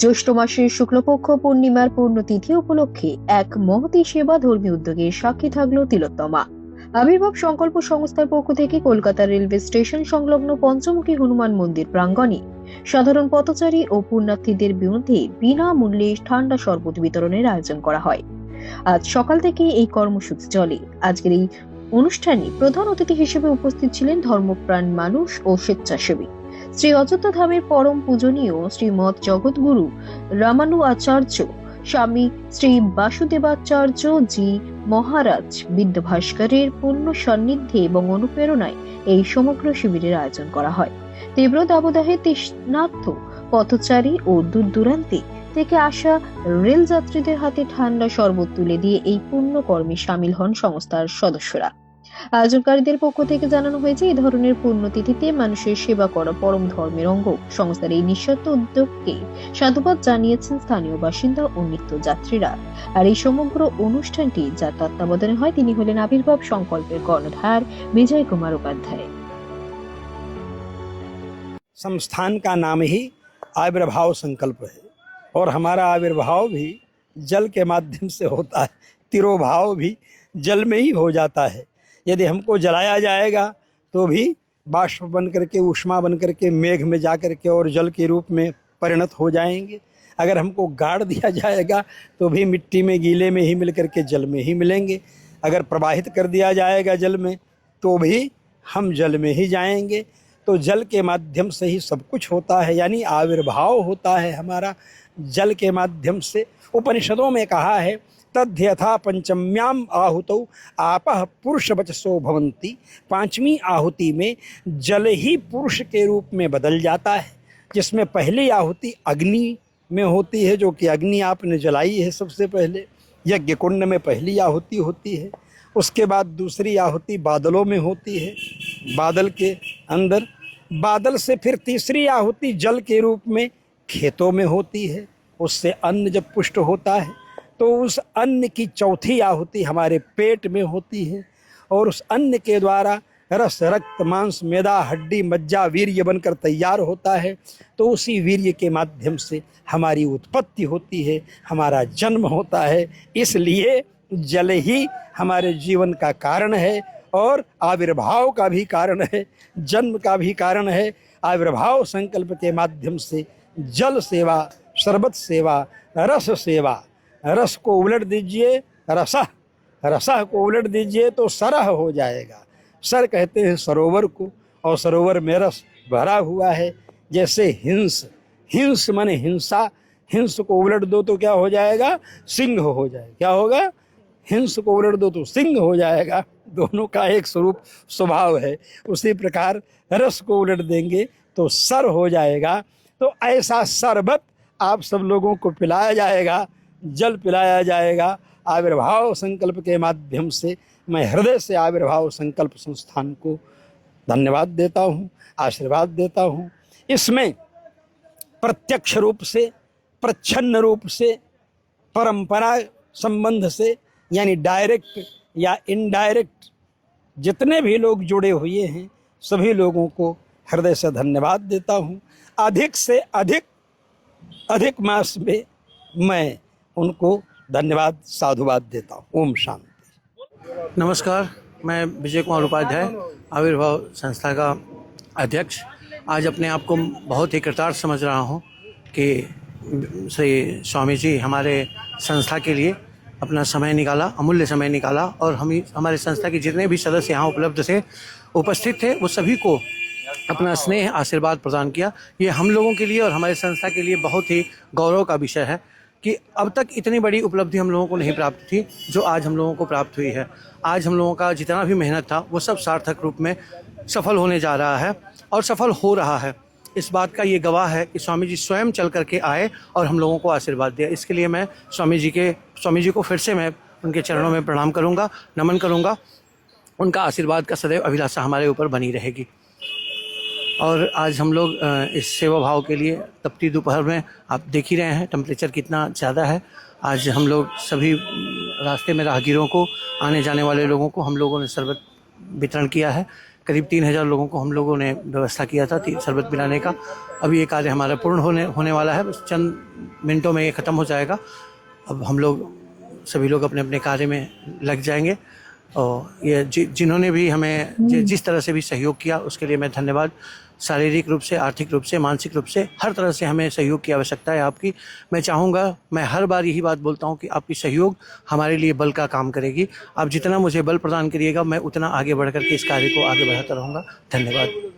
জ্যৈষ্ঠ মাসের শুক্লপক্ষ পূর্ণিমার পূর্ণতিথি উপলক্ষে এক মহতী সেবা ধর্মী উদ্যোগের সাক্ষী থাকলো তিলোত্তমা। আবির্ভাব সংকল্প সংস্থার পক্ষ থেকে কলকাতা রেলওয়ে স্টেশন সংলগ্ন পঞ্চমুখী হনুমান মন্দির প্রাঙ্গণে সাধারণ পথচারী ও পুণ্যার্থীদের বিরুদ্ধে বিনামূল্যে ঠান্ডা শরবত বিতরণের আয়োজন করা হয়। আজ সকাল থেকে এই কর্মসূচি চলে। আজকের এই অনুষ্ঠানে প্রধান অতিথি হিসেবে উপস্থিত ছিলেন ধর্মপ্রাণ মানুষ ও স্বেচ্ছাসেবী শ্রী অযোধ্যা ধামের পরম পূজনীয় শ্রীমৎ জগৎগুরু রামানু আচার্য স্বামী শ্রী বাসুদেবাচার্য জি মহারাজ বিদ্যাভাস্করের পূর্ণ সান্নিধ্যে এবং অনুপ্রেরণায় এই সমগ্র শিবিরের আয়োজন করা হয়। তীব্র দাবদাহে তৃষ্ণার্ত পথচারী ও দূর দূরান্তে থেকে আসা রেল যাত্রীদের হাতে ঠান্ডা শরবত তুলে দিয়ে এই পুণ্য কর্মে সামিল হন সংস্থার সদস্যরা। আয়োজনকারীদের পক্ষ থেকে জানানো হয়েছে, এই ধরনের পুণ্যতিথিতে মানুষের সেবা করা পরম ধর্মের অঙ্গ। সংস্থার এই নিঃস্বার্থ উদ্যোগকে সাধুবাদ জানিয়েছেন স্থানীয় বাসিন্দা ও নিত্যযাত্রীরা। আর এই সমগ্র অনুষ্ঠানটি যার তত্ত্বাবধানে হয় তিনি হলেন আবির্ভাব সংকল্পের কর্ণধার विजय कुमार उपाध्याय। संस्थान का नाम ही आविर्भाव संकल्प है और हमारा आविर्भाव भी जल के माध्यम से होता है। तिरोभाव भी जल में ही हो जाता है। यदि हमको जलाया जाएगा तो भी बाष्प बन करके, ऊष्मा बन करके मेघ में जा करके और जल के रूप में परिणत हो जाएंगे। अगर हमको गाड़ दिया जाएगा तो भी मिट्टी में, गीले में ही मिल करके जल में ही मिलेंगे। अगर प्रवाहित कर दिया जाएगा जल में तो भी हम जल में ही जाएंगे। तो जल के माध्यम से ही सब कुछ होता है, यानी आविर्भाव होता है हमारा जल के माध्यम से। उपनिषदों में कहा है, तद्यथा पंचम्याम आहुतौ आपः पुरुष वचसो भवन्ति। पांचवी आहुति में जल ही पुरुष के रूप में बदल जाता है, जिसमें पहली आहुति अग्नि में होती है, जो कि अग्नि आपने जलाई है सबसे पहले। यज्ञ कुंड में पहली आहुति होती है। उसके बाद दूसरी आहुति बादलों में होती है, बादल के अंदर। बादल से फिर तीसरी आहुति जल के रूप में खेतों में होती है। उससे अन्न जब पुष्ट होता है तो उस अन्न की चौथी आहुति हमारे पेट में होती है और उस अन्न के द्वारा रस, रक्त, मांस, मेदा, हड्डी, मज्जा, वीर्य बनकर तैयार होता है। तो उसी वीर्य के माध्यम से हमारी उत्पत्ति होती है, हमारा जन्म होता है। इसलिए जल ही हमारे जीवन का कारण है और आविर्भाव का भी कारण है, जन्म का भी कारण है। आविर्भाव संकल्प के माध्यम से जल सेवा, शरबत सेवा, रस सेवा। रस को उलट दीजिए, रसः, रसः को उलट दीजिए तो सरह हो जाएगा। सर कहते हैं सरोवर को, और सरोवर में रस भरा हुआ है। जैसे हिंस, हिंस माने हिंसा, हिंस को उलट दो तो क्या हो जाएगा? सिंह हो जाएगा। क्या होगा? हिंस को उलट दो तो सिंह हो जाएगा। दोनों का एक स्वरूप स्वभाव है। उसी प्रकार रस को उलट देंगे तो सर हो जाएगा। तो ऐसा शरबत आप सब लोगों को पिलाया जाएगा, जल पिलाया जाएगा आविर्भाव संकल्प के माध्यम से। मैं हृदय से आविर्भाव संकल्प संस्थान को धन्यवाद देता हूँ, आशीर्वाद देता हूँ। इसमें प्रत्यक्ष रूप से, प्रच्छन्न रूप से, परंपरा संबंध से, यानी डायरेक्ट या इनडायरेक्ट जितने भी लोग जुड़े हुए हैं सभी लोगों को हृदय से धन्यवाद देता हूँ। अधिक से अधिक मास में मैं उनको धन्यवाद, साधुवाद देता हूँ। ओम शांति। नमस्कार, मैं विजय कुमार उपाध्याय, आविर्भाव संस्था का अध्यक्ष। आज अपने आप को बहुत ही कृतार्थ समझ रहा हूँ कि श्री स्वामी जी हमारे संस्था के लिए अपना समय निकाला, अमूल्य समय निकाला, और हमारे संस्था के जितने भी सदस्य यहाँ उपस्थित थे वो सभी को अपना स्नेह, आशीर्वाद प्रदान किया। ये हम लोगों के लिए और हमारे संस्था के लिए बहुत ही गौरव का विषय है कि अब तक इतनी बड़ी उपलब्धि हम लोगों को नहीं प्राप्त थी जो आज हम लोगों को प्राप्त हुई है। आज हम लोगों का जितना भी मेहनत था वो सब सार्थक रूप में सफल होने जा रहा है और सफल हो रहा है। इस बात का ये गवाह है कि स्वामी जी स्वयं चल करके आए और हम लोगों को आशीर्वाद दिया। इसके लिए मैं स्वामी जी को फिर से मैं उनके चरणों में प्रणाम करूँगा, नमन करूँगा। उनका आशीर्वाद का सदैव अभिलाषा हमारे ऊपर बनी रहेगी। और आज हम लोग इस सेवा भाव के लिए तपती दोपहर में आप देख ही रहे हैं टेम्परेचर कितना ज़्यादा है। आज हम लोग सभी रास्ते में राहगीरों को, आने जाने वाले लोगों को हम लोगों ने शरबत वितरण किया है। करीब 3000 लोगों को हम लोगों ने व्यवस्था किया था शरबत पिलाने का। अभी ये कार्य हमारा पूर्ण होने वाला है, बस चंद मिनटों में ये ख़त्म हो जाएगा। अब हम लोग सभी लोग अपने अपने कार्य में लग जाएंगे। और ये जिन्होंने भी हमें जिस तरह से भी सहयोग किया उसके लिए मैं धन्यवाद। शारीरिक रूप से, आर्थिक रूप से, मानसिक रूप से, हर तरह से हमें सहयोग की आवश्यकता है आपकी। मैं चाहूँगा, मैं हर बार यही बात बोलता हूँ कि आपकी सहयोग हमारे लिए बल का काम करेगी। आप जितना मुझे बल प्रदान करिएगा मैं उतना आगे बढ़ कर के इस कार्य को आगे बढ़ाता रहूँगा। धन्यवाद।